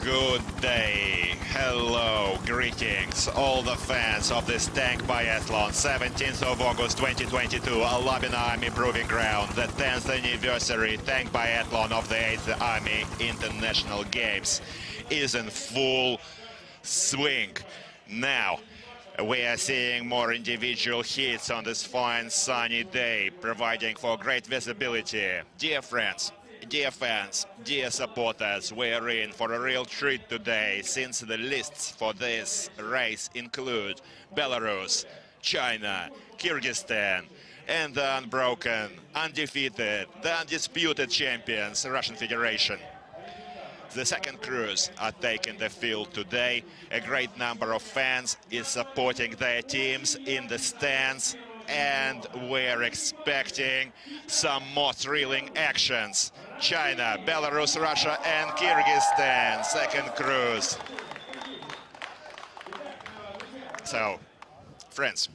Good day, hello, greetings, all the fans of this tank biathlon, 17th of August 2022, Alabina Army Proving Ground, the 10th anniversary tank biathlon of the 8th Army International Games is in full swing. Now, we are seeing more individual hits on this fine sunny day, providing for great visibility. Dear friends, dear fans, dear supporters, we are in for a real treat today, since the lists for this race include Belarus, China, Kyrgyzstan, and the unbroken, undefeated, the undisputed champions, Russian Federation. The second crews are taking the field today. A great number of fans is supporting their teams in the stands, and we're expecting some more thrilling actions. China, Belarus, Russia, and Kyrgyzstan, second cruise. So, friends,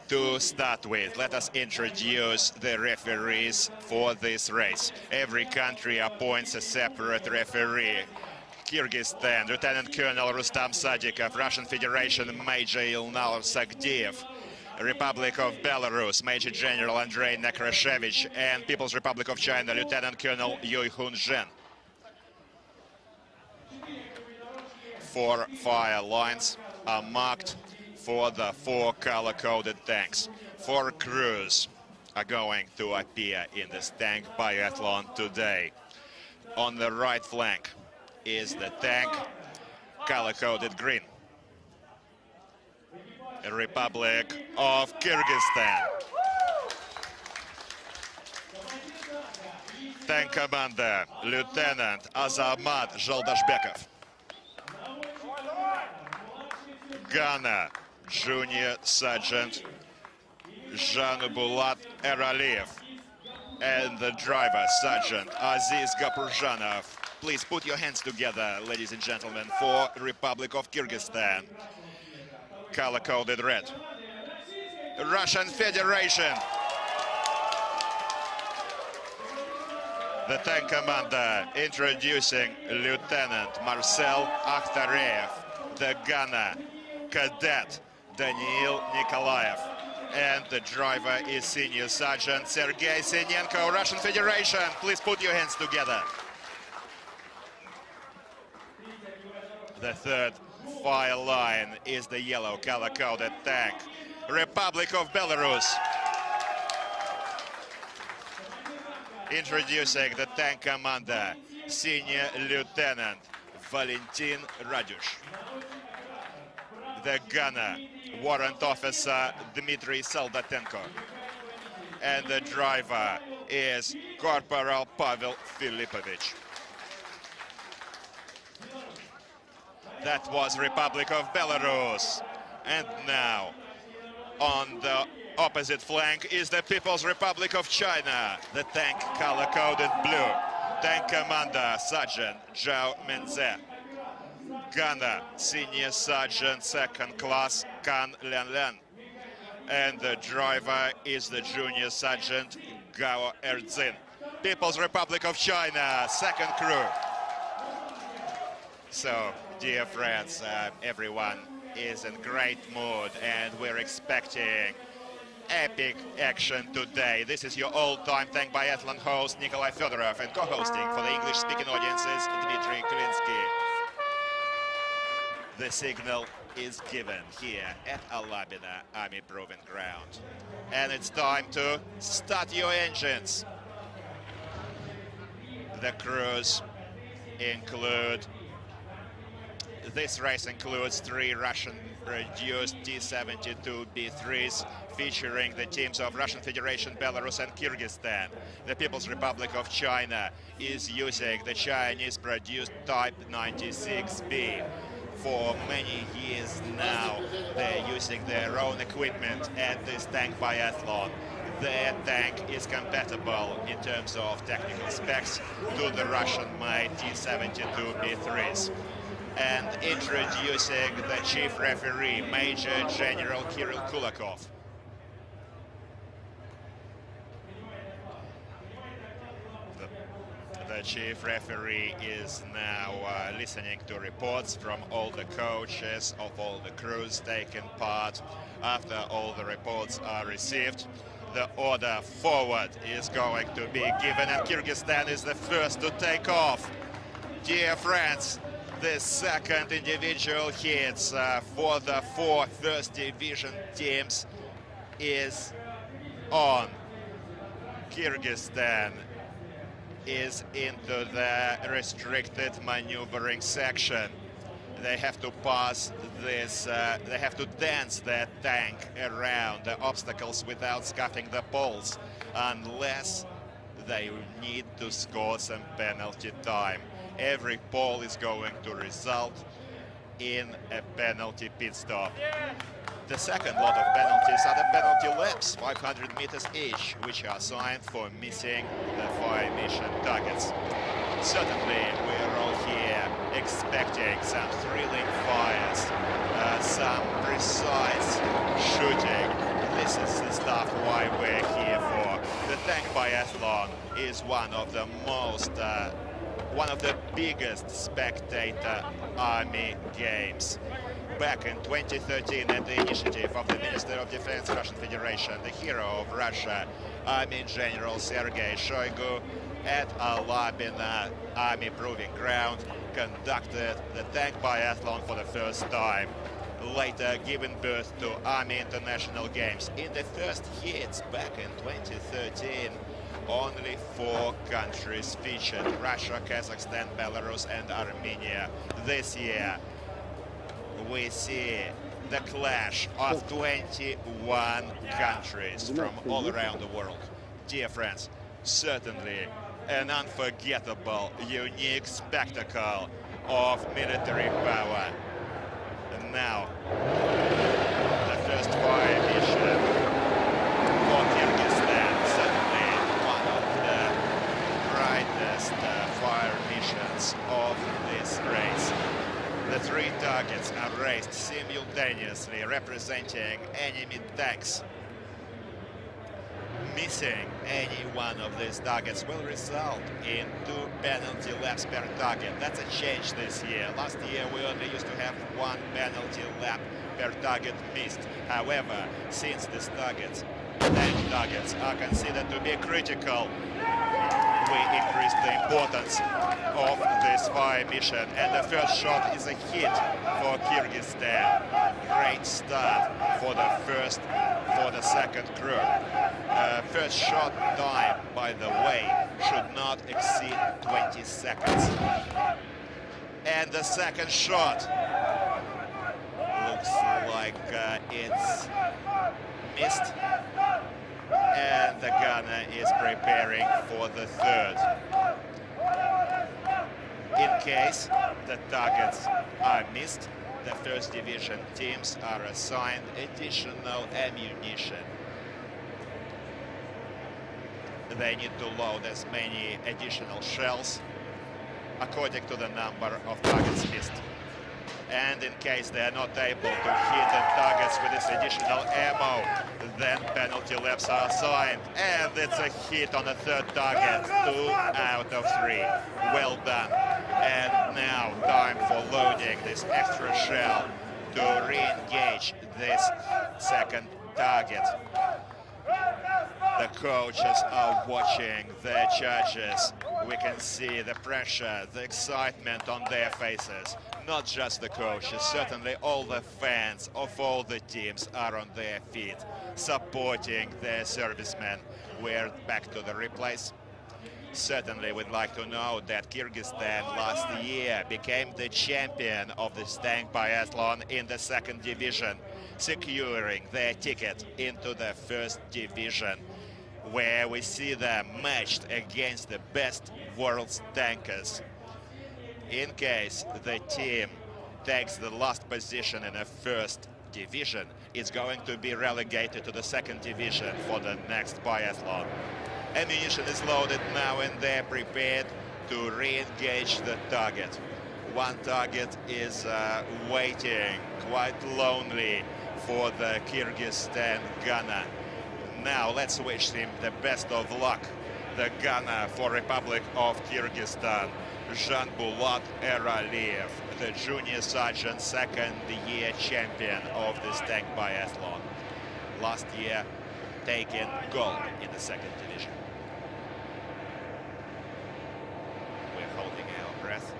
to start with, let us introduce the referees for this race. Every country appoints a separate referee. Kyrgyzstan, Lieutenant Colonel Rustam Sadikov, Russian Federation, Major Ilnur Sagdiev, Republic of Belarus, Major General Andrei Nekrashevich, and People's Republic of China, Lieutenant Colonel Yui Hun Zhen. 4 fire lines are marked for the 4 color-coded tanks. 4 crews are going to appear in this tank biathlon today. On the right flank is the tank color-coded green, the Republic of Kyrgyzstan. Tank commander, Lieutenant Azamat Zhaldashbekov. Gunner, Junior Sergeant Zhanubulat Eraliyev. And the driver, Sergeant Aziz Gapurjanov. Please put your hands together, ladies and gentlemen, for Republic of Kyrgyzstan. Color-coded red. Russian Federation. The tank commander introducing Lieutenant Marcel Akhtareyev. The gunner, Cadet Daniil Nikolaev. And the driver is Senior Sergeant Sergei Sinenko, Russian Federation. Please put your hands together. The third fire line is the yellow color-coded tank, Republic of Belarus. Introducing the tank commander, Senior Lieutenant Valentin Radyush. The gunner, Warrant Officer Dmitry Soldatenko. And the driver is Corporal Pavel Filipovich. That was Republic of Belarus. And now, on the opposite flank is the People's Republic of China, the tank color-coded blue. Tank commander, Sergeant Zhao Menze. Gunner, Senior Sergeant, Second Class, Kan Lianlian. And the driver is the Junior Sergeant, Gao Erzin. People's Republic of China, second crew. So, dear friends, everyone is in great mood, and we're expecting epic action today. This is your old-time tank biathlon host, Nikolai Fedorov, and co-hosting for the English-speaking audiences, Dmitry Kulinsky. The signal is given here at Alabina Army Proving Ground. And it's time to start your engines. The crews include, this race includes 3 Russian-produced T-72B3s featuring the teams of Russian Federation, Belarus, and Kyrgyzstan. The People's Republic of China is using the Chinese-produced Type 96B. For many years now, they're using their own equipment at this tank biathlon. Their tank is compatible in terms of technical specs to the Russian-made T-72B3s. And introducing the chief referee, Major General Kirill Kulakov. the chief referee is now listening to reports from all the coaches of all the crews taking part. After all the reports are received, the order forward is going to be given, and Kyrgyzstan is the first to take off. Dear friends, the second individual hits for the 4 first division teams is on. Kyrgyzstan is into the restricted maneuvering section. They have to pass this, they have to dance their tank around the obstacles without scuffing the poles, unless they need to score some penalty time. Every pole is going to result in a penalty pit stop. The second lot of penalties are the penalty laps, 500 meters each, which are assigned for missing the 5 mission targets. Certainly, we're all here expecting some thrilling fires, some precise shooting. This is the stuff why we're here for. The tank biathlon is one of the most, one of the biggest spectator army games. Back in 2013, at the initiative of the Minister of Defense, Russian Federation, the hero of Russia, Army General Sergei Shoigu, at Alabina Army Proving Ground, conducted the tank biathlon for the first time, later giving birth to Army International Games. In the first hits back in 2013, only 4 countries featured: Russia, Kazakhstan, Belarus and Armenia. This year we see the clash of 21 countries from all around the world. Dear friends, certainly an unforgettable, unique spectacle of military power. And now, the first fire mission for Kyrgyzstan, certainly one of the brightest fire missions of this race. The 3 targets are raised simultaneously, representing enemy tanks. Missing any one of these targets will result in 2 penalty laps per target. That's a change this year. Last year we only used to have 1 penalty lap per target missed. However, since these targets, tank targets, are considered to be critical, we increased the importance of this fire mission, and the first shot is a hit for Kyrgyzstan. Great start for the second crew. First shot time, by the way, should not exceed 20 seconds. And the second shot looks like it's missed. And the gunner is preparing for the third. In case the targets are missed, the first division teams are assigned additional ammunition. They need to load as many additional shells according to the number of targets missed. And in case they are not able to hit the targets with this additional ammo, then penalty laps are assigned. And it's a hit on the third target, 2 out of 3. Well done. And now time for loading this extra shell to re-engage this second target. The coaches are watching their judges. We can see the pressure, the excitement on their faces. Not just the coaches, certainly all the fans of all the teams are on their feet, supporting their servicemen. We're back to the replays. Certainly we'd like to know that Kyrgyzstan last year became the champion of the tank biathlon in the second division, securing their ticket into the first division, where we see them matched against the best world's tankers. In case the team takes the last position in the first division, it's going to be relegated to the second division for the next biathlon. Ammunition is loaded now and they're prepared to re-engage the target. One target is waiting quite lonely for the Kyrgyzstan gunner. Now let's wish him the best of luck the gunner for Republic of Kyrgyzstan, Janbulat Eraliyev, the junior sergeant, second-year champion of this tank biathlon. Last year, taking gold in the second division. We're holding our breath.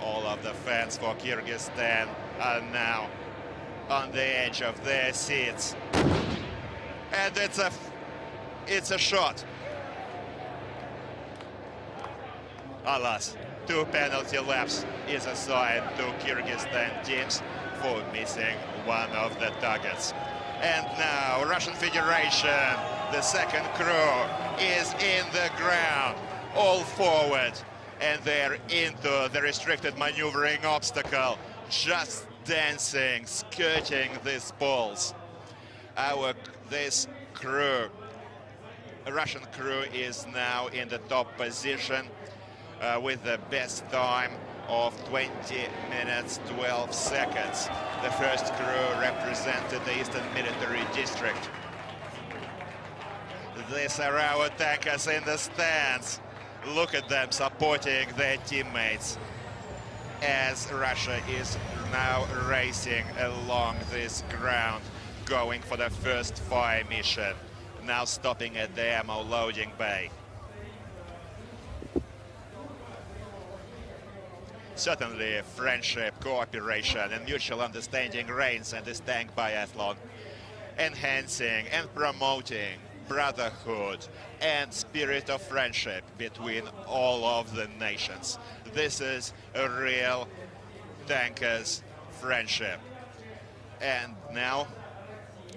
All of the fans for Kyrgyzstan are now on the edge of their seats. And it's a shot. Alas, 2 penalty laps is assigned to Kyrgyzstan teams for missing one of the targets. And now Russian Federation, the second crew, is in the ground, all forward, and they're into the restricted maneuvering obstacle, just dancing, skirting these balls. This crew, Russian crew, is now in the top position with the best time of 20 minutes 12 seconds. The first crew represented the Eastern Military District. These are our tankers in the stands. Look at them supporting their teammates as Russia is now racing along this ground, going for the first fire mission, now stopping at the ammo loading bay. Certainly, friendship, cooperation, and mutual understanding reigns in this tank biathlon, enhancing and promoting brotherhood and spirit of friendship between all of the nations. This is a real tankers friendship. And now,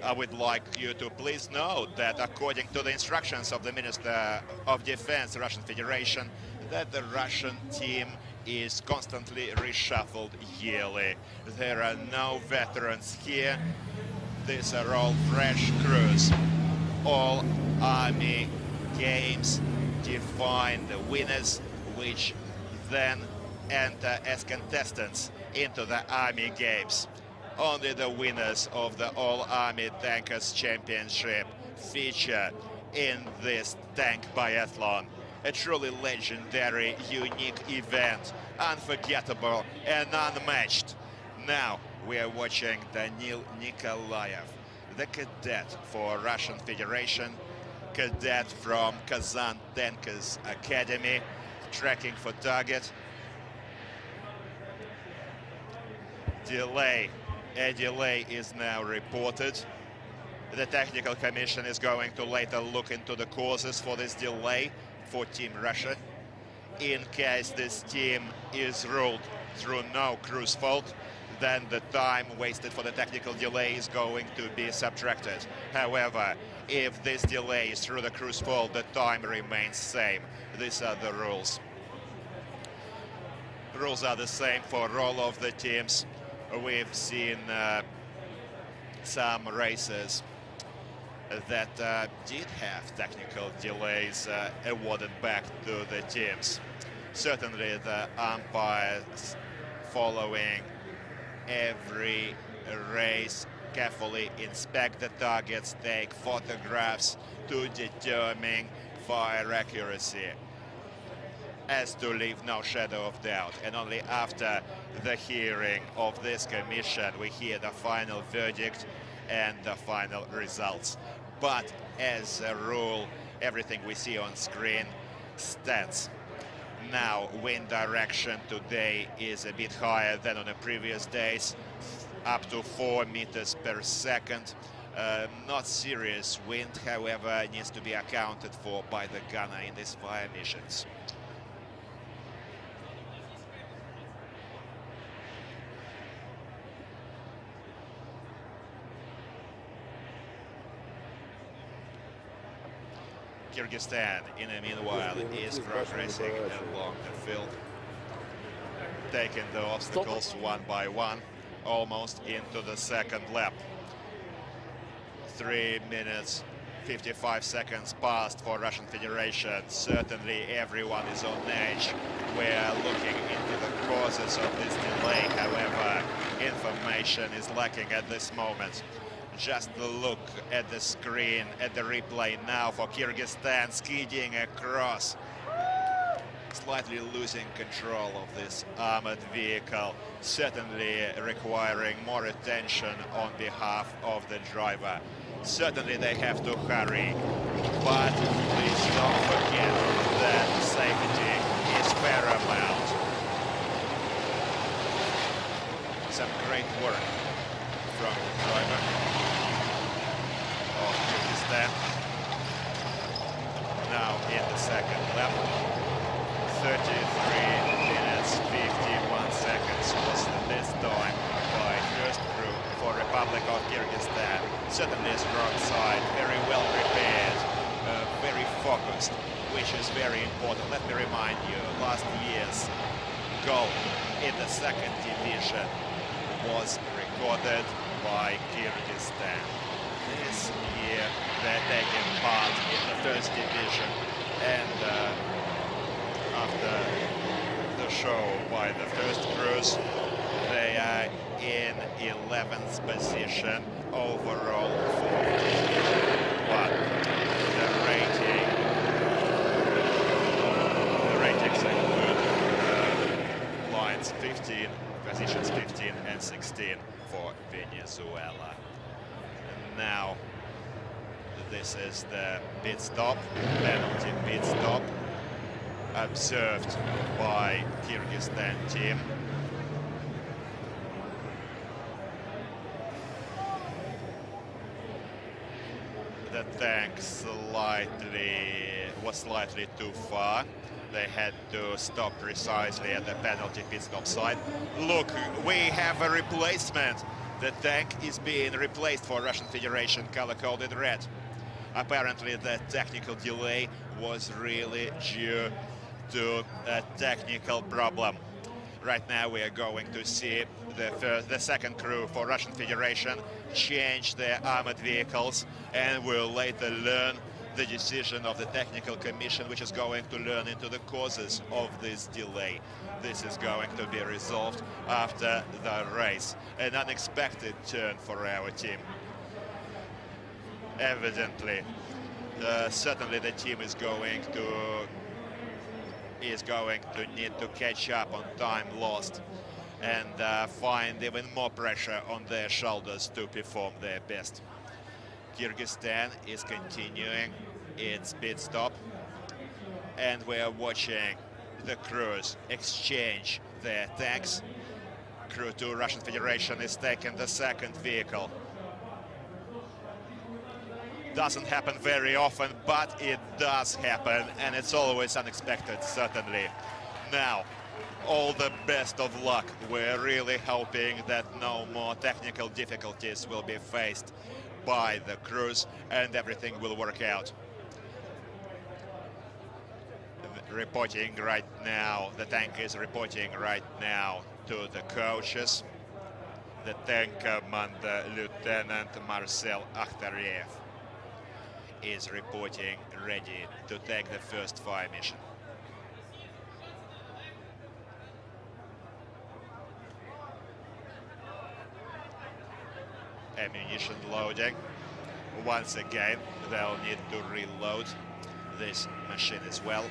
I would like you to please note that according to the instructions of the Minister of Defense, Russian Federation, that the Russian team is constantly reshuffled yearly. There are no veterans here. These are all fresh crews. All Army games define the winners, which then enter as contestants into the Army games. Only the winners of the All-Army Tankers Championship feature in this tank biathlon. A truly legendary, unique event, unforgettable and unmatched. Now we are watching Danil Nikolaev, the cadet for Russian Federation, cadet from Kazan Tankers Academy, tracking for target. A delay is now reported. The technical commission is going to later look into the causes for this delay for Team Russia. In case this team is ruled through no crew's fault, then the time wasted for the technical delay is going to be subtracted. However, if this delay is through the crew's fault, the time remains same. These are the rules. Rules are the same for all of the teams. We've seen some races that did have technical delays awarded back to the teams. Certainly the umpires following every race carefully inspect the targets, take photographs to determine fire accuracy, as to leave no shadow of doubt. And only after the hearing of this commission we hear the final verdict and the final results. But as a rule, everything we see on screen stands. Now, wind direction today is a bit higher than on the previous days, up to 4 meters per second. Not serious wind, however, needs to be accounted for by the gunner in these fire missions. Kyrgyzstan, in the meanwhile, is progressing along the field, taking the obstacles one by one, almost into the second lap. 3 minutes, 55 seconds passed for Russian Federation. Certainly everyone is on edge. We're looking into the causes of this delay. However, information is lacking at this moment. Just look at the screen, at the replay now for Kyrgyzstan skidding across. Slightly losing control of this armored vehicle, certainly requiring more attention on behalf of the driver. Certainly they have to hurry, but please don't forget that safety is paramount. Some great work from the driver of Kyrgyzstan. Now in the second lap. 33 minutes 51 seconds was this time by first crew for Republic of Kyrgyzstan. Certainly a strong side, very well prepared, very focused, which is very important. Let me remind you, last year's goal in the second division was recorded by Kyrgyzstan. This year they're taking part in the first division, and after the show by the first crews, they are in 11th position overall for but the ratings include lines 15, positions 15 and 16 for Venezuela. And now this is the pit stop, penalty pit stop, observed by Kyrgyzstan team. The tank was slightly too far. They had to stop precisely at the penalty pit stop side. Look, we have a replacement. The tank is being replaced for Russian Federation, color-coded red. Apparently the technical delay was really due to a technical problem. Right now we are going to see the second crew for Russian Federation change their armored vehicles, and we'll later learn the decision of the technical commission, which is going to learn into the causes of this delay. This is going to be resolved after the race. An unexpected turn for our team. Evidently, certainly the team is going to need to catch up on time lost and find even more pressure on their shoulders to perform their best. Kyrgyzstan is continuing its pit stop, and we are watching the crews exchange their tanks. Crew 2 Russian Federation is taking the second vehicle. Doesn't happen very often, but it does happen, and it's always unexpected, certainly. Now, all the best of luck. We're really hoping that no more technical difficulties will be faced by the crews and everything will work out. Reporting right now, the tank is reporting right now to the coaches. The tank commander, Lieutenant Marcel Akhtariev, is reporting ready to take the first fire mission. Ammunition loading. Once again, they'll need to reload this machine as well.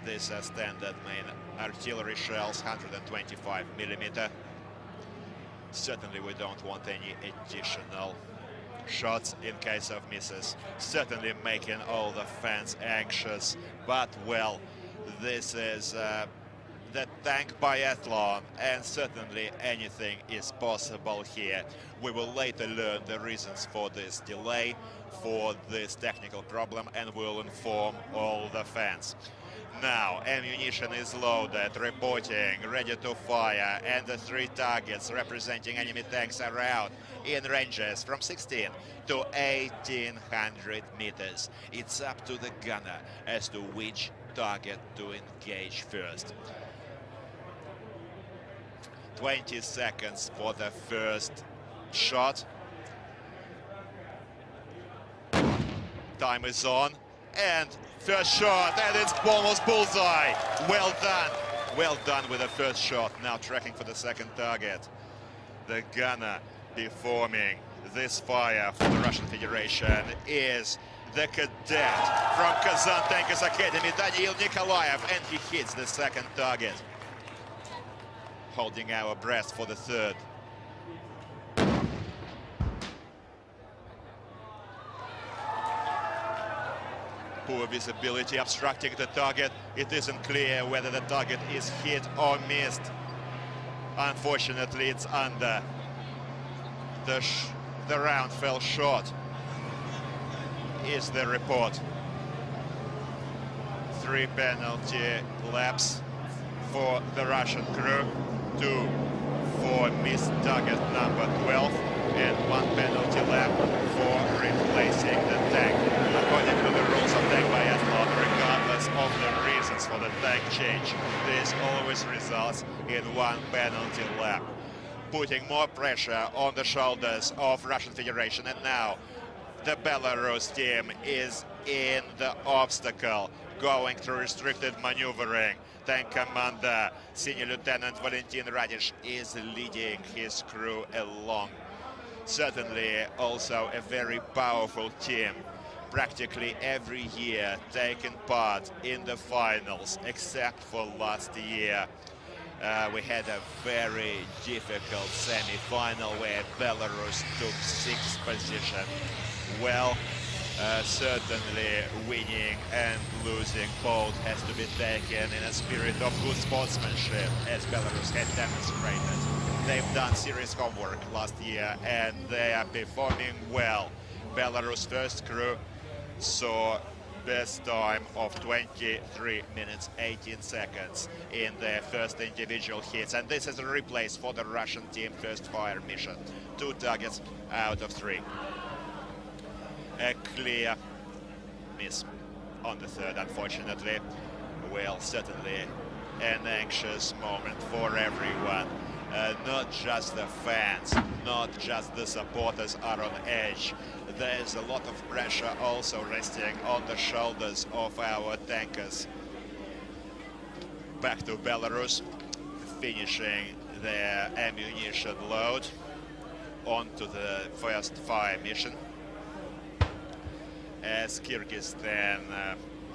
These are standard main artillery shells, 125mm. Certainly we don't want any additional shots in case of misses. Certainly making all the fans anxious, but well, this is the tank biathlon, and certainly anything is possible here. We will later learn the reasons for this delay, for this technical problem, and we'll inform all the fans. Now, ammunition is loaded, reporting, ready to fire, and the 3 targets representing enemy tanks are out in ranges from 16 to 1800 meters. It's up to the gunner as to which target to engage first. 20 seconds for the first shot. Time is on, and first shot, and it's almost bullseye. Well done with the first shot. Now tracking for the second target. The gunner performing this fire for the Russian Federation is the cadet from Kazan Tankers Academy, Daniil Nikolaev, and he hits the second target. Holding our breath for the third. Poor visibility obstructing the target. It isn't clear whether the target is hit or missed. Unfortunately, it's under. The round fell short, is the report. 3 penalty laps for the Russian crew, 2 for missed target number 12, and 1 penalty lap for replacing the tank. According to the rules of tank biathlon, regardless of the reasons for the tank change, this always results in 1 penalty lap, putting more pressure on the shoulders of Russian Federation. And now the Belarus team is in the obstacle, going through restricted maneuvering. Tank commander, Senior Lieutenant Valentin Radish, is leading his crew along. Certainly also a very powerful team, practically every year taking part in the finals, except for last year. We had a very difficult semi-final where Belarus took 6th position. Well, certainly winning and losing both has to be taken in a spirit of good sportsmanship, as Belarus had demonstrated. They've done serious homework last year and they are performing well. Belarus first crew saw best time of 23 minutes 18 seconds in their first individual hits, and this is a replace for the Russian team first fire mission. 2 targets out of 3. A clear miss on the third, unfortunately. Well, certainly an anxious moment for everyone. Not just the fans, not just the supporters are on edge. There's a lot of pressure also resting on the shoulders of our tankers. Back to Belarus, finishing their ammunition load onto the first fire mission, as Kyrgyzstan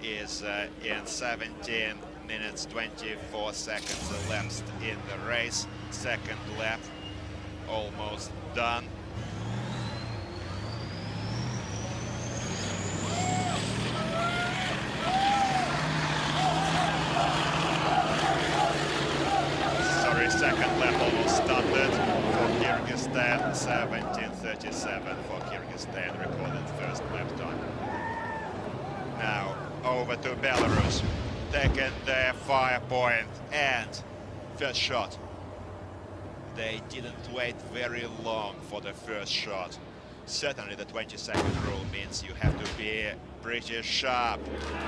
is in 17 minutes 24 seconds elapsed in the race. Second lap almost done. Sorry, second lap almost started for Kyrgyzstan. 17:37 for Kyrgyzstan recorded first lap time. Now over to Belarus, taking their fire point and first shot. They didn't wait very long for the first shot. Certainly the 20-second rule means you have to be pretty sharp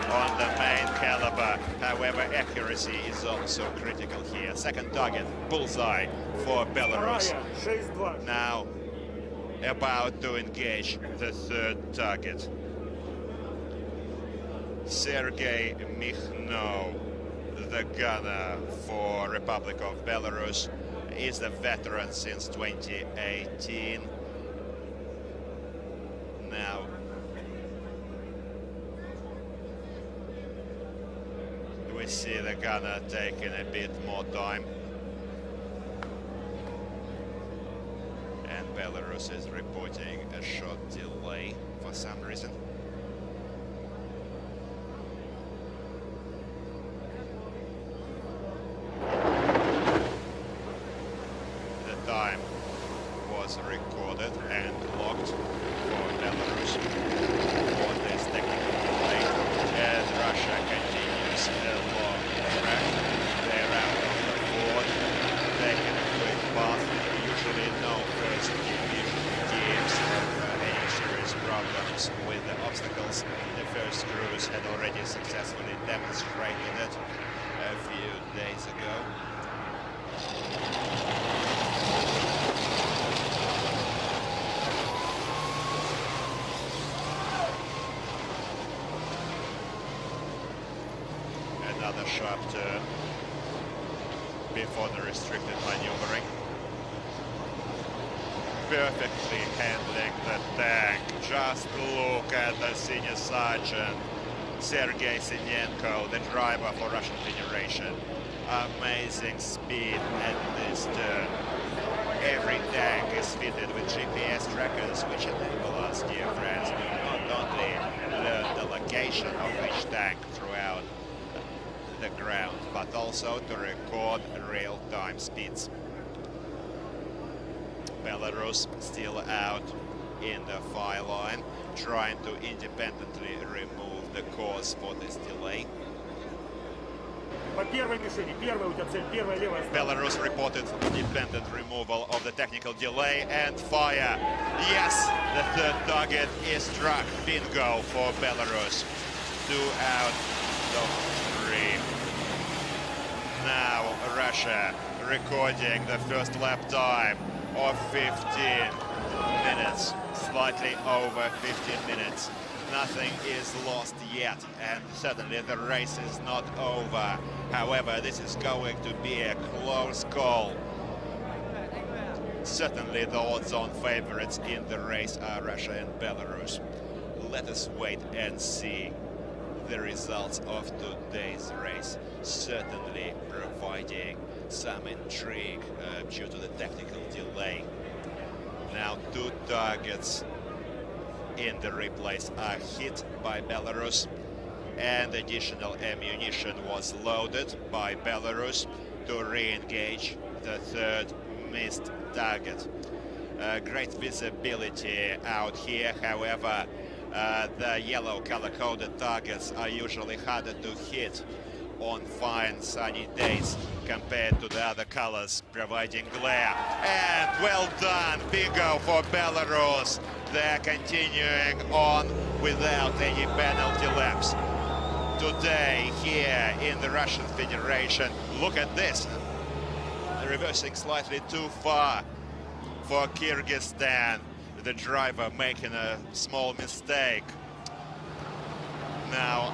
on the main caliber. However, accuracy is also critical here. Second target, bullseye for Belarus. Now about to engage the third target. Sergei Mikhno, the gunner for Republic of Belarus, is a veteran since 2018. Now we see the gunner taking a bit more time, and Belarus is reporting a shot delay for some reason. Time was recorded and logged for Belarus for this technical delay, and Russia continues along the track. They're out of the board, taking a quick path. Usually no first division teams have any serious problems with the obstacles. The first crews had already successfully demonstrated it a few days ago. Another sharp turn before the restricted maneuvering. perfectly handling the tank. Just look at the senior sergeant, Sergei Sinenko, the driver for Russian Federation. Amazing speed at this turn. Every tank is fitted with GPS trackers, which enable us, dear friends, to not only learn the location of each tank throughout the ground, but also to record real-time speeds. Belarus still out in the fire line, trying to independently remove the cause for this delay. Belarus reported independent removal of the technical delay and fire. Yes, the third target is struck. Bingo for Belarus. 2 out of 3. Now Russia recording the first lap time of 15 minutes, slightly over 15 minutes. Nothing is lost yet, and certainly the race is not over. However, this is going to be a close call. Certainly the odds-on favorites in the race are Russia and Belarus. Let us wait and see the results of today's race, certainly providing some intrigue due to the technical delay. Now 2 targets in the replays are hit by Belarus, and additional ammunition was loaded by Belarus to re-engage the third missed target. Great visibility out here, however, the yellow color-coded targets are usually harder to hit on fine sunny days compared to the other colors, providing glare. And well done, bingo for Belarus. They're continuing on without any penalty laps. Today, here in the Russian Federation, look at this. Reversing slightly too far for Kyrgyzstan. The driver making a small mistake. Now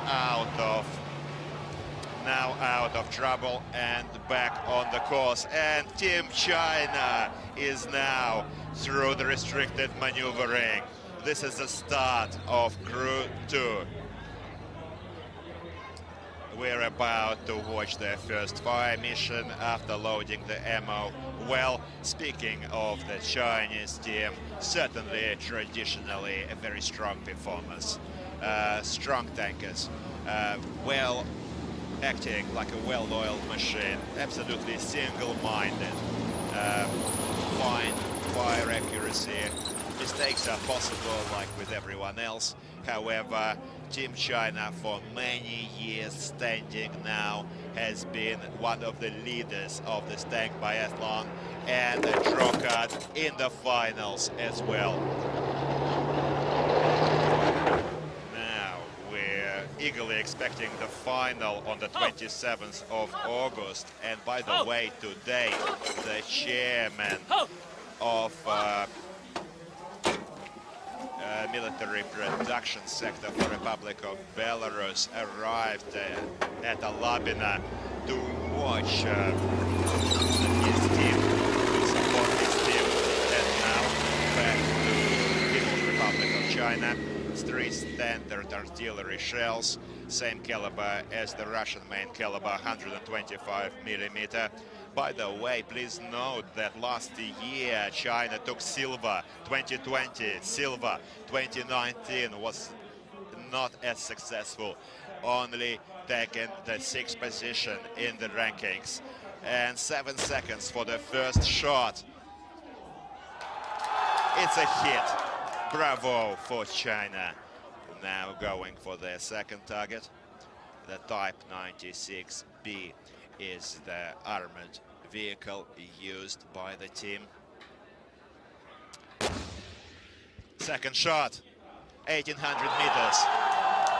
out of trouble and back on the course. And Team China is now through the restricted maneuvering. This is the start of Crew 2. We're about to watch their first fire mission after loading the ammo. Well, speaking of the Chinese team, certainly traditionally a very strong performance. Strong tankers, well, acting like a well-oiled machine, absolutely single-minded, fine fire accuracy. Mistakes are possible like with everyone else. However, Team China for many years standing now has been one of the leaders of this tank biathlon and a draw card in the finals as well. Now we're eagerly expecting the final on the 27th of August. And by the way, today the chairman of military production sector for Republic of Belarus arrived at Alabina to watch his team, support his team, and now back to People's Republic of China. 3 standard artillery shells, same caliber as the Russian main caliber, 125mm. By the way, please note that last year China took silver, 2020 silver, 2019 was not as successful, only taking the 6th position in the rankings. And 7 seconds for the first shot. It's a hit. Bravo for China. Now going for their second target. The Type 96B is the armored vehicle used by the team. Second shot, 1800 meters.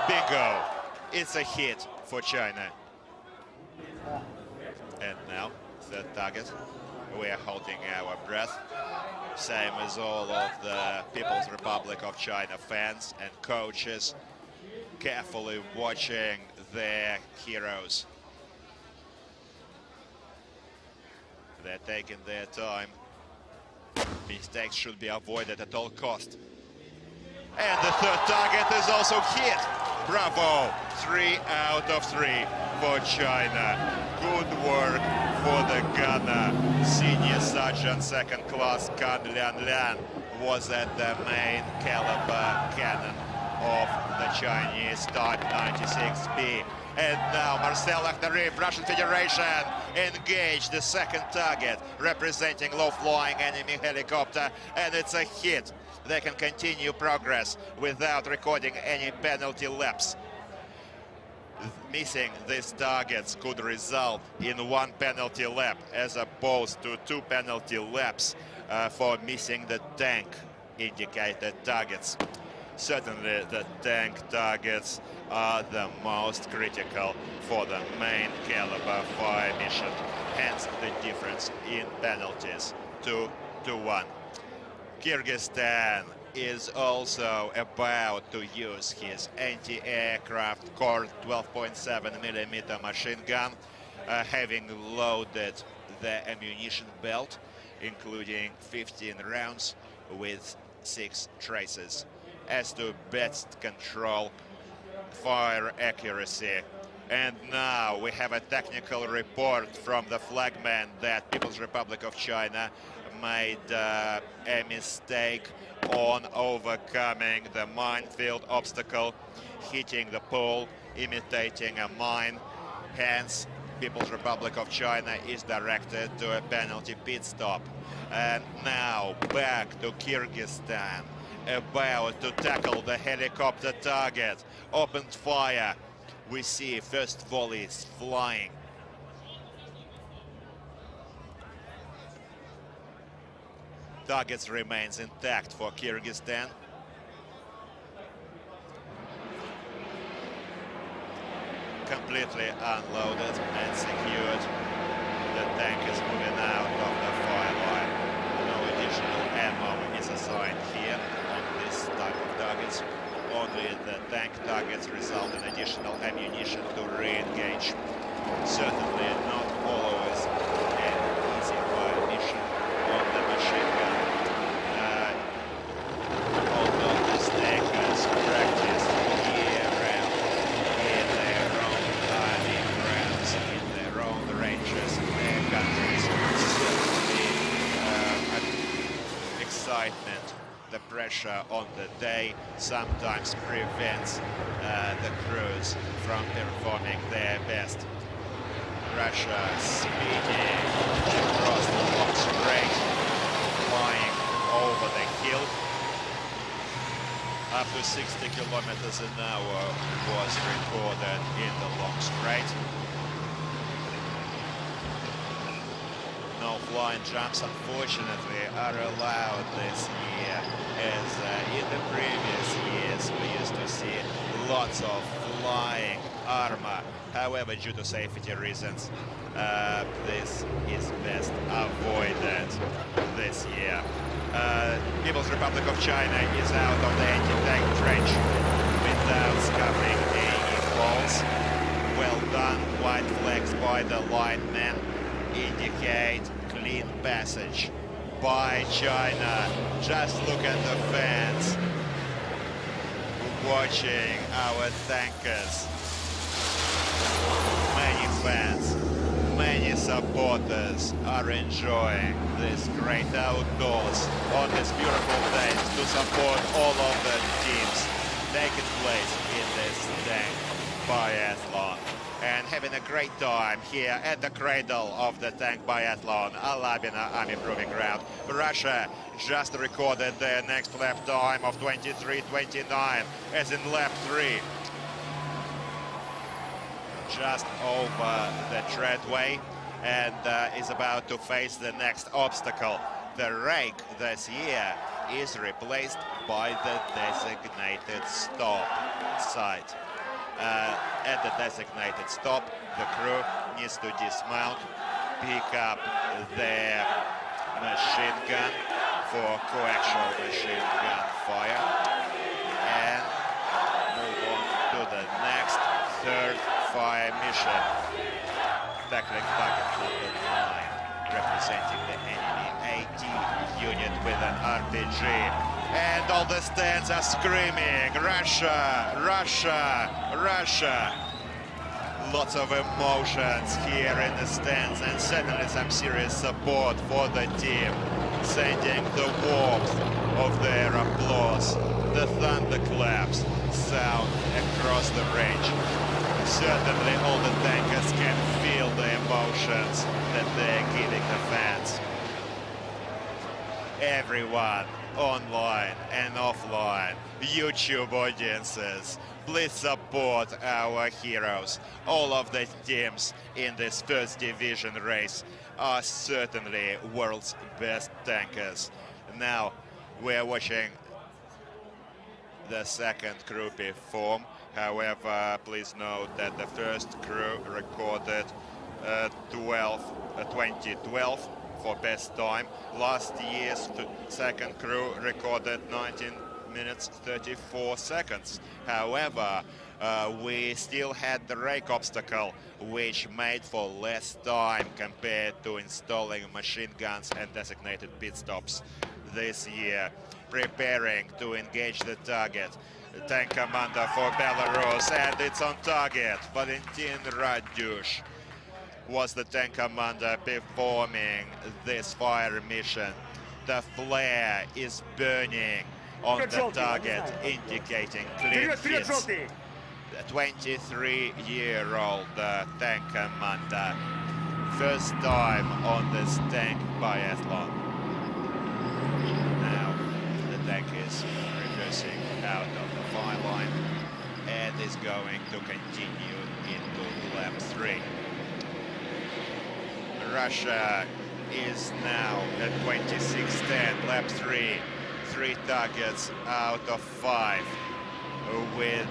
Bingo. It's a hit for China. And now, third target. We are holding our breath. Same as all of the People's Republic of China fans and coaches, carefully watching their heroes. They're taking their time. Mistakes should be avoided at all cost. And the third target is also hit. Bravo! 3 out of 3 for China. Good work for the gunner. Senior Sergeant Second Class Kan Lian was at the main caliber cannon of the Chinese Type 96B. And now Marcel Akhtarif, Russian Federation, engaged the second target, representing low-flying enemy helicopter, and it's a hit. They can continue progress without recording any penalty laps. Missing these targets could result in 1 penalty lap, as opposed to 2 penalty laps for missing the tank indicated targets. Certainly the tank targets are the most critical for the main caliber fire mission, hence the difference in penalties, 2-1. Kyrgyzstan is also about to use his anti-aircraft Cord 12.7mm machine gun, having loaded the ammunition belt, including 15 rounds with 6 traces. As to best control fire accuracy. And now we have a technical report from the flagman that People's Republic of China made a mistake on overcoming the minefield obstacle, hitting the pole, imitating a mine. Hence, People's Republic of China is directed to a penalty pit stop. And now back to Kyrgyzstan, about to tackle the helicopter target. Opened fire. We see first volleys flying. Targets remains intact for Kyrgyzstan. Completely unloaded and secured. The tank is moving out of the fire line. No additional ammo is assigned here on this type of targets. Only the tank targets result in additional ammunition to re-engage. Certainly not always an easy fire mission on the machine gun. Although the takers practice year-round in their own army grounds, in their own ranges, in their countries, certainly excitement, the pressure on the day sometimes prevents the crews from performing their best. Russia speeding across the long straight, flying over the hill. Up to 60 kilometers an hour was recorded in the long straight. No flying jumps, unfortunately, are allowed this year, as in the previous years we used to see lots of flying armor. However, due to safety reasons, this is best avoided this year. People's Republic of China is out of the anti-tank trench without scuffing any holes. Well done, white flags by the linemen indicate clean passage by China. Just look at the fans watching our tankers. Many fans, many supporters are enjoying this great outdoors on this beautiful day to support all of the teams taking place in this tank biathlon, and having a great time here at the cradle of the tank biathlon, Alabina Army Proving Ground. Russia just recorded their next lap time of 23:29, as in lap 3. Just over the treadway, and is about to face the next obstacle. The rake this year is replaced by the designated stop site. At the designated stop, the crew needs to dismount, pick up their machine gun for coaxial machine gun fire, and move on to the next third fire mission, tackling target number 9. representing the enemy AT unit with an RPG. And all the stands are screaming, Russia, Russia, Russia. Lots of emotions here in the stands, and certainly some serious support for the team, sending the warmth of their applause. The thunderclaps sound across the range. Certainly all the tankers can feel the emotions that they're giving the fans. Everyone, online and offline, YouTube audiences, please support our heroes. All of the teams in this first division race are certainly world's best tankers. Now we're watching the second crew perform. However, please note that the first crew recorded 2012 for best time. Last year's second crew recorded 19 minutes 34 seconds. However, we still had the rake obstacle, which made for less time compared to installing machine guns and designated pit stops this year. Preparing to engage the target. The tank commander for Belarus, and it's on target. Valentin Radyush was the tank commander performing this fire mission. The flare is burning on the target, indicating clean hits. The 23-year-old tank commander, first time on this tank biathlon. Now the tank is reversing out of the fire line and is going to continue into lap 3. Russia is now at 26:10, lap 3. 3 targets out of 5 with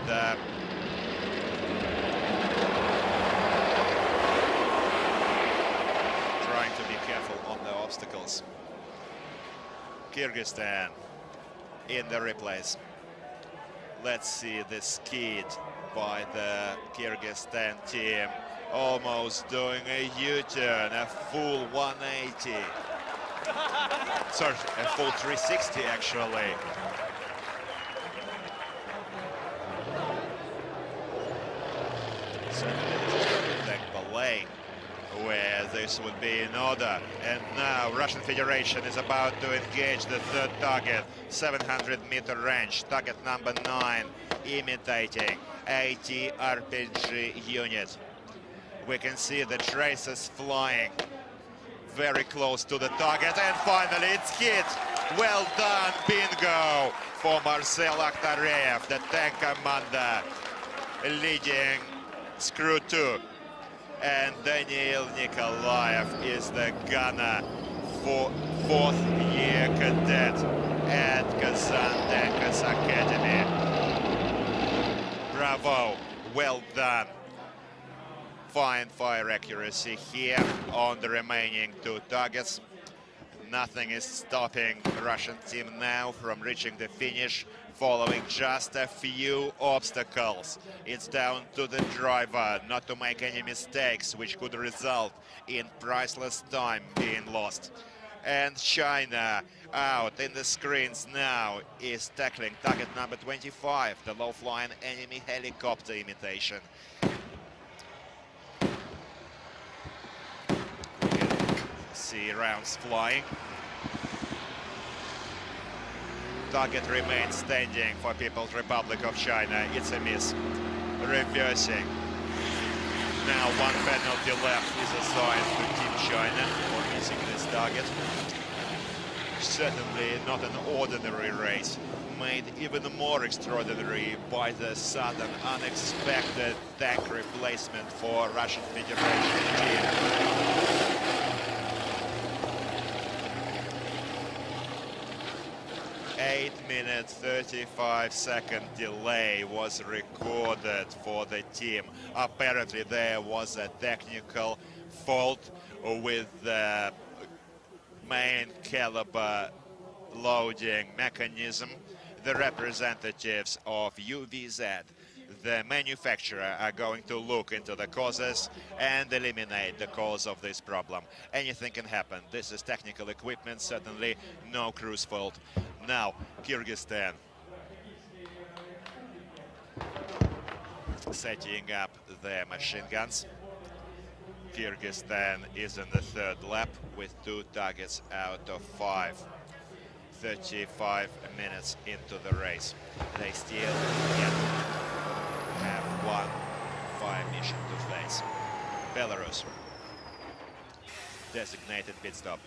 trying to be careful on the obstacles. Kyrgyzstan in the replays. Let's see the skid by the Kyrgyzstan team, almost doing a U-turn, a full 180. Sorry, a full 360 actually. Certainly this is going to take ballet, where this would be in order. And now Russian Federation is about to engage the third target, 700-meter range, target number 9, imitating AT RPG unit. We can see the tracers flying very close to the target, and finally it's hit. Well done, bingo, for Marcel Akhtarev, the tank commander, leading Screw 2. And Daniil Nikolaev is the gunner, for 4th-year cadet at Kazan Tankers Academy. Bravo, well done. Fine fire accuracy here on the remaining 2 targets. Nothing is stopping the Russian team now from reaching the finish, following just a few obstacles. It's down to the driver not to make any mistakes, which could result in priceless time being lost. And China, out in the screens now, is tackling target number 25, the low-flying enemy helicopter imitation. See rounds flying. Target remains standing for People's Republic of China. It's a miss. Reversing. Now 1 penalty left is assigned to Team China for missing this target. Certainly not an ordinary race, made even more extraordinary by the sudden, unexpected tank replacement for Russian Federation team. 8-minute 35-second delay was recorded for the team. Apparently there was a technical fault with the main caliber loading mechanism. The representatives of UVZ the manufacturer are going to look into the causes and eliminate the cause of this problem. Anything can happen. This is technical equipment, certainly no crew's fault. Now, Kyrgyzstan setting up their machine guns. Kyrgyzstan is in the third lap with 2 targets out of 5. 35 minutes into the race. They still yet have one fire mission to face. Belarus, designated pit stop.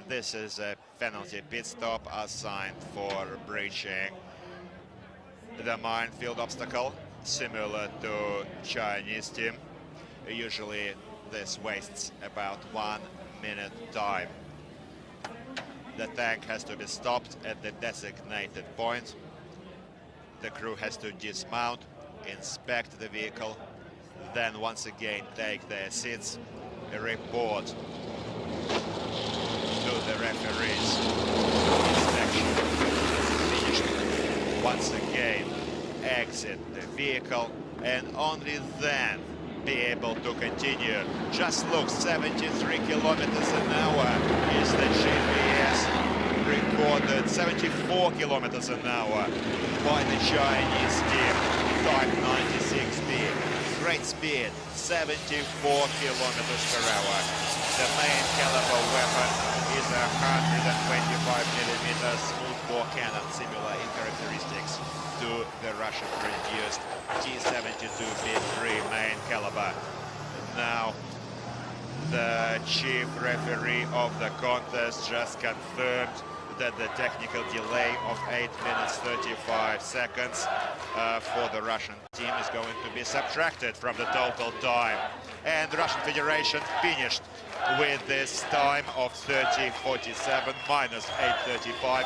This is a penalty pit stop assigned for breaching the minefield obstacle, similar to Chinese team. Usually this wastes about 1 minute time. The tank has to be stopped at the designated point. The crew has to dismount, inspect the vehicle, then once again take their seats, report to the referees. Inspection is finished. Once again, exit the vehicle, and only then be able to continue. Just look, 73 kilometers an hour is the GPS recorded. 74 kilometers an hour by the Chinese team. 596 speed. Great speed, 74 kilometers per hour. The main caliber weapon is a 125mm smoothbore cannon, similar in characteristics to the Russian-produced T-72B3 main caliber. Now, the chief referee of the contest just confirmed that the technical delay of 8 minutes 35 seconds for the Russian team is going to be subtracted from the total time. And the Russian Federation finished with this time of 30:47 minus 8:35,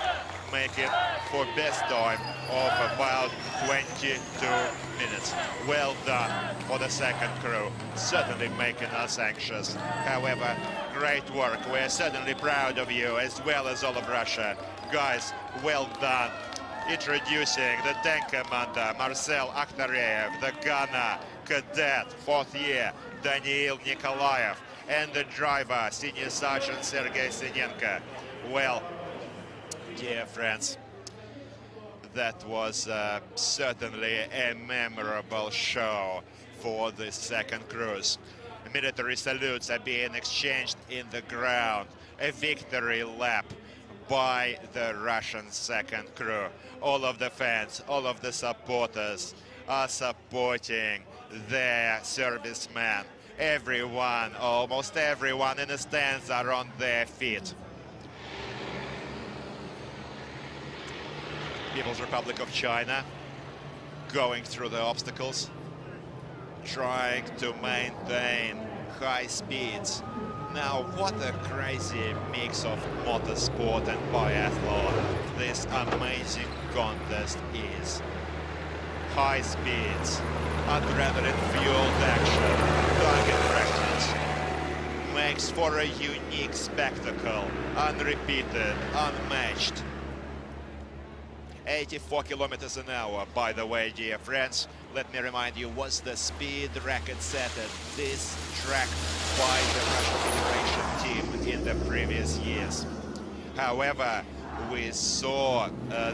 making for best time of about 22 minutes. Well done for the second crew, certainly making us anxious. However, great work. We're certainly proud of you, as well as all of Russia. Guys, well done. Introducing the tank commander, Marcel Akhtareyev, the gunner, cadet, 4th year, Daniil Nikolaev, and the driver, Senior Sergeant Sergei Sinenko. Well, dear friends, that was certainly a memorable show for the second cruise. Military salutes are being exchanged in the ground. A victory lap by the Russian second crew. All of the fans, all of the supporters are supporting their servicemen. Everyone, almost everyone in the stands are on their feet. People's Republic of China going through the obstacles, trying to maintain high speeds. Now, what a crazy mix of motorsport and biathlon this amazing contest is. High speeds, adrenaline-fueled action, target practice, makes for a unique spectacle, unrepeated, unmatched. 84 kilometers an hour, by the way, dear friends. Let me remind you, was the speed record set at this track by the Russian Federation team in the previous years. However, we saw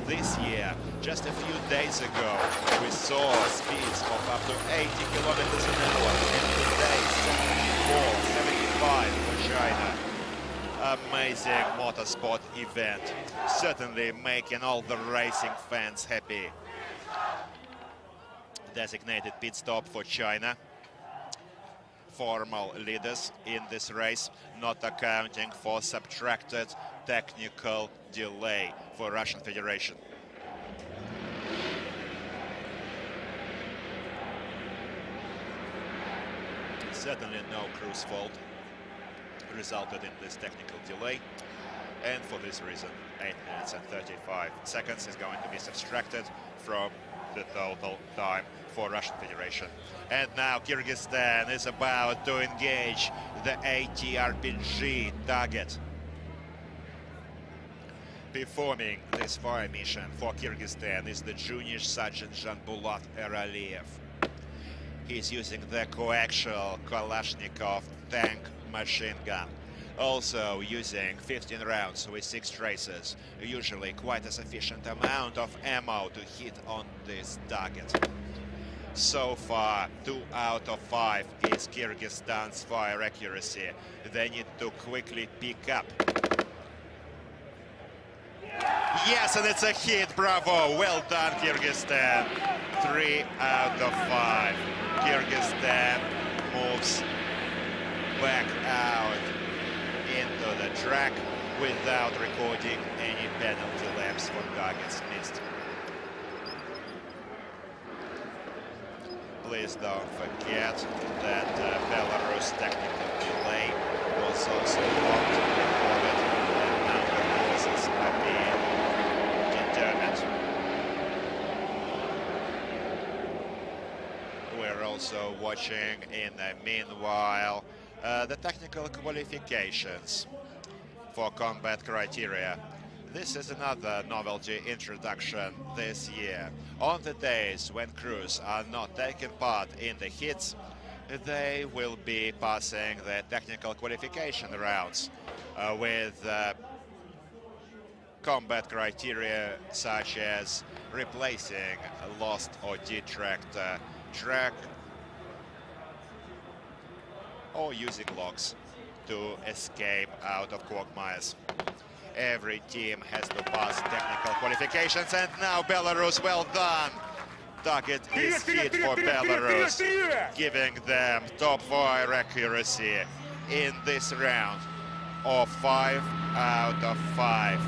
this year, just a few days ago, we saw speeds of up to 80 kilometers an hour, and today 74, 75 for China. Amazing motorsport event, certainly making all the racing fans happy. Designated pit stop for China. Formal leaders in this race, not accounting for subtracted technical delay for Russian Federation. Certainly no crew's fault resulted in this technical delay, and for this reason 8 minutes and 35 seconds is going to be subtracted from the total time for Russian Federation. And now Kyrgyzstan is about to engage the ATRPG target. Performing this fire mission for Kyrgyzstan is the junior Sergeant Janbulat Eraliyev. He's using the coaxial Kalashnikov tank machine gun, also using 15 rounds with 6 traces, usually quite a sufficient amount of ammo to hit on this target. So far, 2 out of 5 is Kyrgyzstan's fire accuracy. They need to quickly pick up. Yes, and it's a hit, bravo, well done Kyrgyzstan. 3 out of 5. Kyrgyzstan moves back out into the track without recording any penalty laps for targets missed. Please don't forget that Belarus technical delay was also not recorded, and now the causes are being determined. We're also watching in the meanwhile the technical qualifications for combat criteria. This is another novelty introduction this year. On the days when crews are not taking part in the hits, they will be passing the technical qualification rounds with combat criteria such as replacing lost or detracked track or using logs to escape out of quagmires. Every team has to pass technical qualifications, and now Belarus, well done! Target is hit for Belarus, giving them top fire accuracy in this round of 5 out of 5.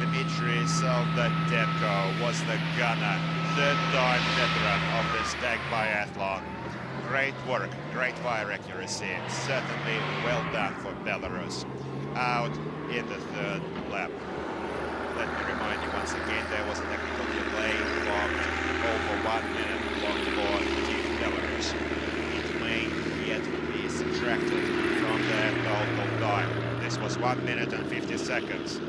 Dmitry Soldatenko was the gunner, third-time veteran of this tank biathlon. Great work, great fire accuracy, certainly well done for Belarus. Out in the third lap. Let me remind you once again, there was a technical delay logged over 1 minute logged for Team Belarus. It may yet be subtracted from the total time. This was 1 minute and 50 seconds.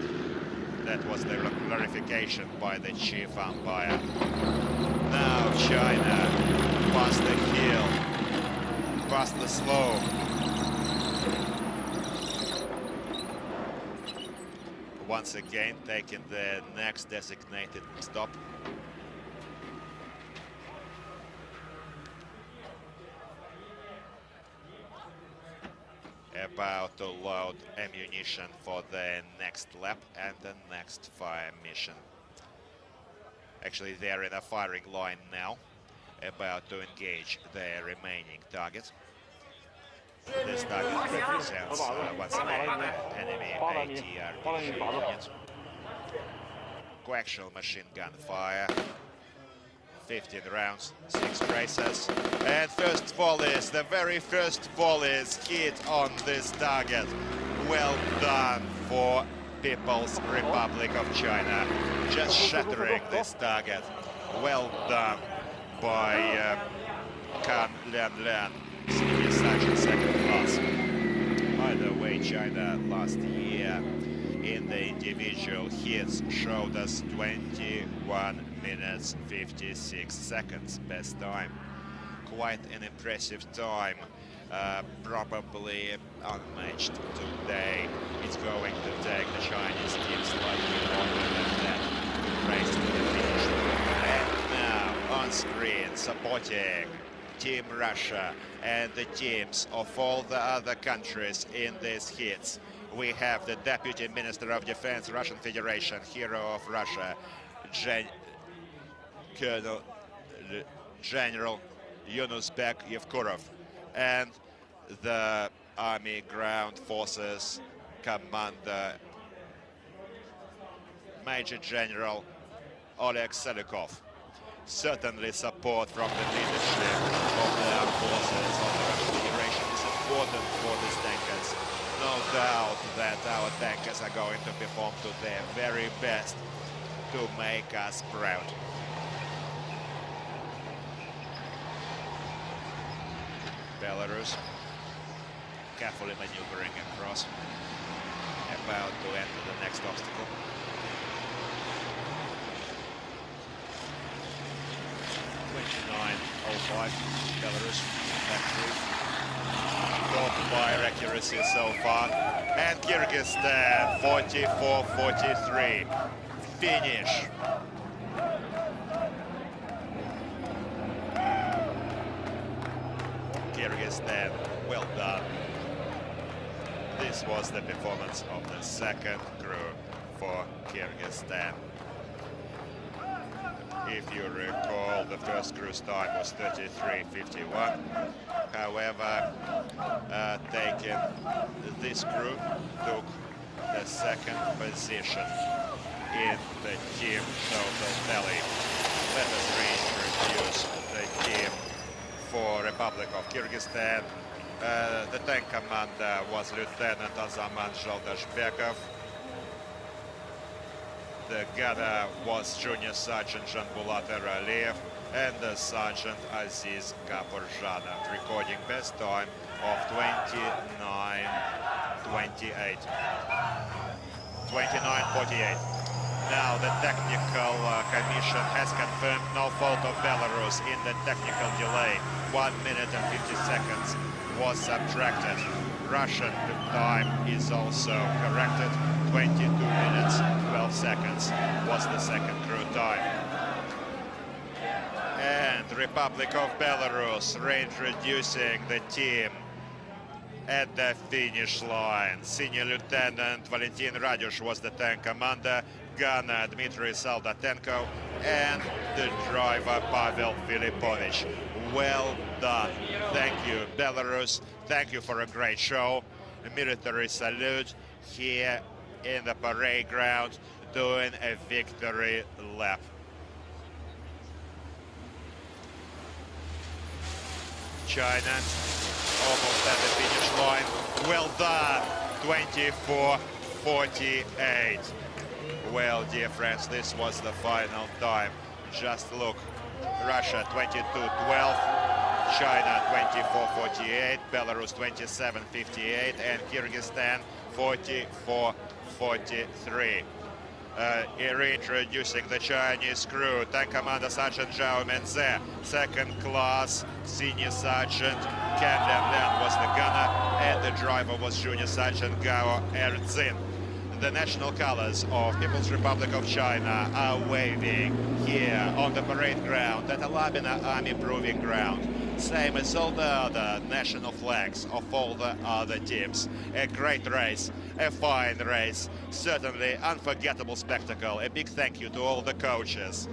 That was the clarification by the chief umpire. Now China past the hill, past the slope. Once again, taking the next designated stop. About to load ammunition for the next lap and the next fire mission. Actually, they're in a firing line now, about to engage their remaining target. This target represents once again enemy ATR unit. Coaxial machine gun fire. 15 rounds, 6 traces. And first volleys, the very first volleys hit on this target. Well done for People's Republic of China. Just shattering this target. Well done by Kan Lian. Senior Sergeant second class. By the way, China last year in the individual hits showed us 21 minutes 56 seconds best time. Quite an impressive time, probably unmatched today. It's going to take the Chinese team slightly longer than that to race to the finish. And now on screen supporting Team Russia and the teams of all the other countries in these hits. We have the Deputy Minister of Defense, Russian Federation, Hero of Russia, General Yunusbek Yevkurov, and the Army Ground Forces Commander, Major General Oleg Selikov. Certainly support from the leadership of the armed forces of the Russian Federation is important for these tankers. No doubt that our tankers are going to perform to their very best to make us proud. Belarus carefully maneuvering across, about to enter the next obstacle. 29.05, Belarus, factory. Top fire accuracy so far. And Kyrgyzstan, 44.43. Finish. Kyrgyzstan, well done. This was the performance of the second crew for Kyrgyzstan. If you recall, the first crew's time was 33.51. However, taking this crew took the second position in the team total tally. Let us reintroduce the team for Republic of Kyrgyzstan. The tank commander was Lieutenant Azaman Zhaldashbekov. The gunner was Junior Sergeant Janbulat Eraliyev and the Sergeant Aziz Gaporzhanov, recording best time of 29.28. 29.48. Now the technical commission has confirmed no fault of Belarus in the technical delay. 1 minute and 50 seconds was subtracted. Russian time is also corrected. 22 minutes, 12 seconds was the second crew time. And Republic of Belarus reintroducing the team at the finish line. Senior Lieutenant Valentin Radyush was the tank commander, gunner Dmitry Soldatenko, and the driver Pavel Filipovich. Well done. Thank you, Belarus. Thank you for a great show. A military salute here in the parade ground, doing a victory lap. China almost at the finish line. Well done. 24.48. Well, dear friends, this was the final time. Just look. Russia 22.12, China 24.48, Belarus 27.58, and Kyrgyzstan 44.43. Reintroducing the Chinese crew, tank commander Sergeant Zhao Menze, second class senior sergeant Ken Lian was the gunner, and the driver was Junior Sergeant Gao Erzin. The national colors of People's Republic of China are waving here on the parade ground at Alabina Army Proving Ground, same as all the other national flags of all the other teams. A great race, a fine race, certainly unforgettable spectacle. A big thank you to all the coaches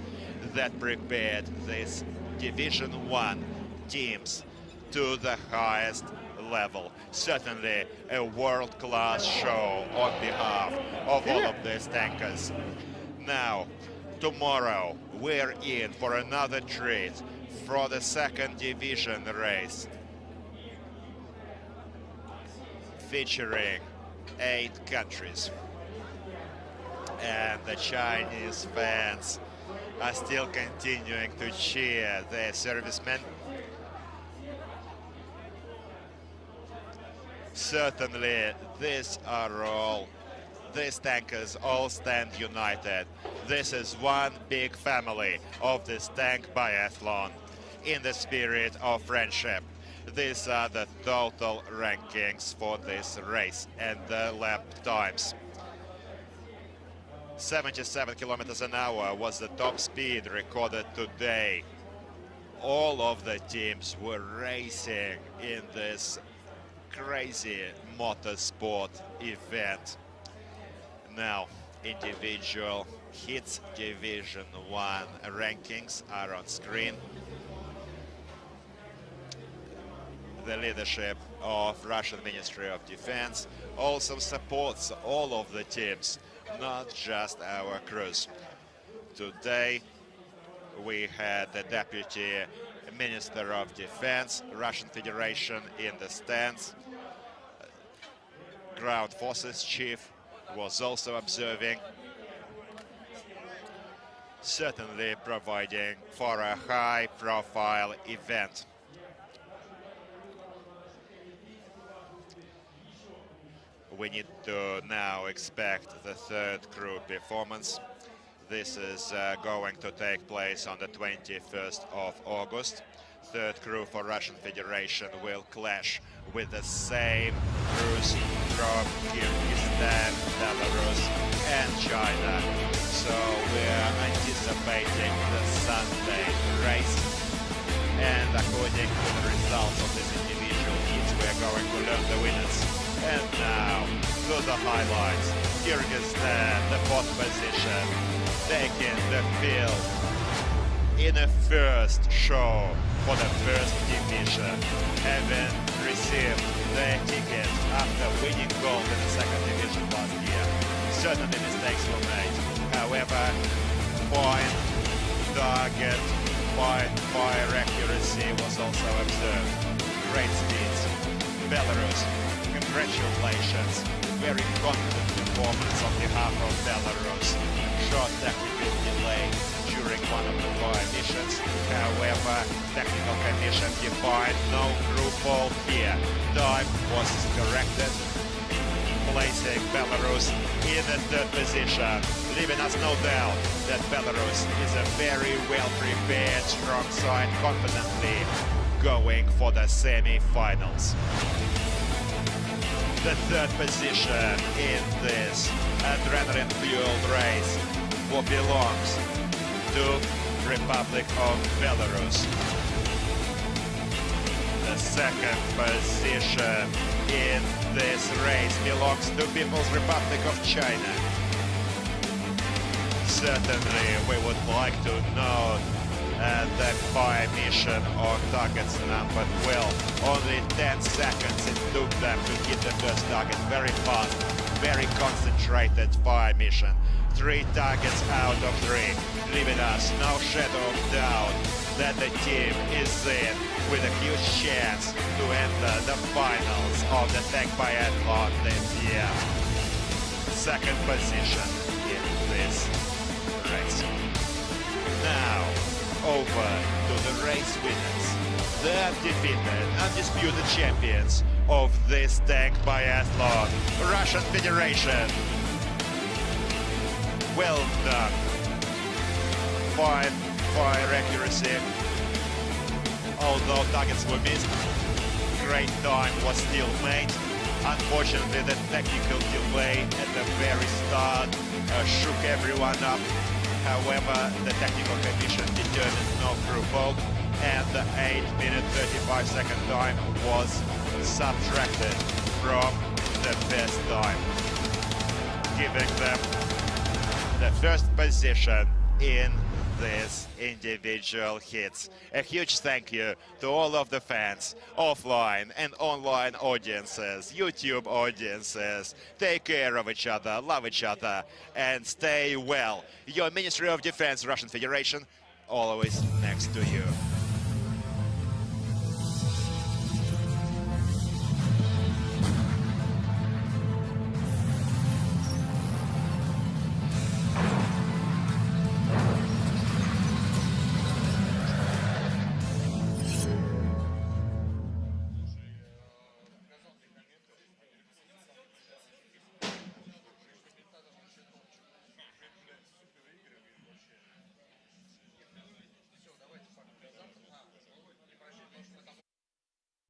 that prepared this Division 1 teams to the highest level. Certainly a world-class show on behalf of all of these tankers. Now, tomorrow we're in for another treat for the second division race, featuring 8 countries. And the Chinese fans are still continuing to cheer their servicemen. Certainly, these tankers all stand united. This is one big family of this tank biathlon in the spirit of friendship. These are the total rankings for this race and the lap times. 77 kilometers an hour was the top speed recorded today. All of the teams were racing in this crazy motorsport event. Now, individual hits Division 1 rankings are on screen. The leadership of Russian Ministry of Defense also supports all of the teams, not just our crews. Today, we had the Deputy Minister of Defense, Russian Federation in the stands. Ground Forces Chief was also observing, certainly providing for a high-profile event. We need to now expect the third crew performance. This is going to take place on the 21st of August. Third crew for Russian Federation will clash with the same crews from Kyrgyzstan, Belarus and China. So we're anticipating the Sunday race, and according to the results of this individual heats, we're going to learn the winners. And now to the highlights. Kyrgyzstan, the 4th position, taking the field in a first show for the 1st division, having received their tickets after winning gold in the 2nd division last year. Certainly mistakes were made. However, fine target, fine fire accuracy was also observed. Great speeds. Belarus, congratulations. Very confident performance on behalf of Belarus. Short tactical delay during one of the fire missions. However, technical commission defined no crew fault here. Time was corrected, placing Belarus in the 3rd position, leaving us no doubt that Belarus is a very well-prepared, strong side, confidently going for the semi-finals. The 3rd position in this adrenaline-fueled race belongs to Republic of Belarus. The 2nd position in this race belongs to People's Republic of China. Certainly we would like to note the fire mission on targets number 12. Only 10 seconds it took them to hit the first target. Very fast, very concentrated fire mission. 3 targets out of 3, leaving us no shadow of doubt that the team is in with a huge chance to enter the finals of the tank biathlon this year. 2nd position in this race. Now, over to the race winners, the undefeated, undisputed champions of this tank biathlon, Russian Federation. Well done. 5 fire accuracy. Although targets were missed, great time was still made. Unfortunately, the technical delay at the very start shook everyone up. However, the technical commission determined no crew fault, and the 8-minute 35-second time was subtracted from the best time, giving them the 1st position in this individual hits. A huge thank you to all of the fans, offline and online audiences, YouTube audiences. Take care of each other, love each other, and stay well. Your Ministry of Defense, Russian Federation, always next to you.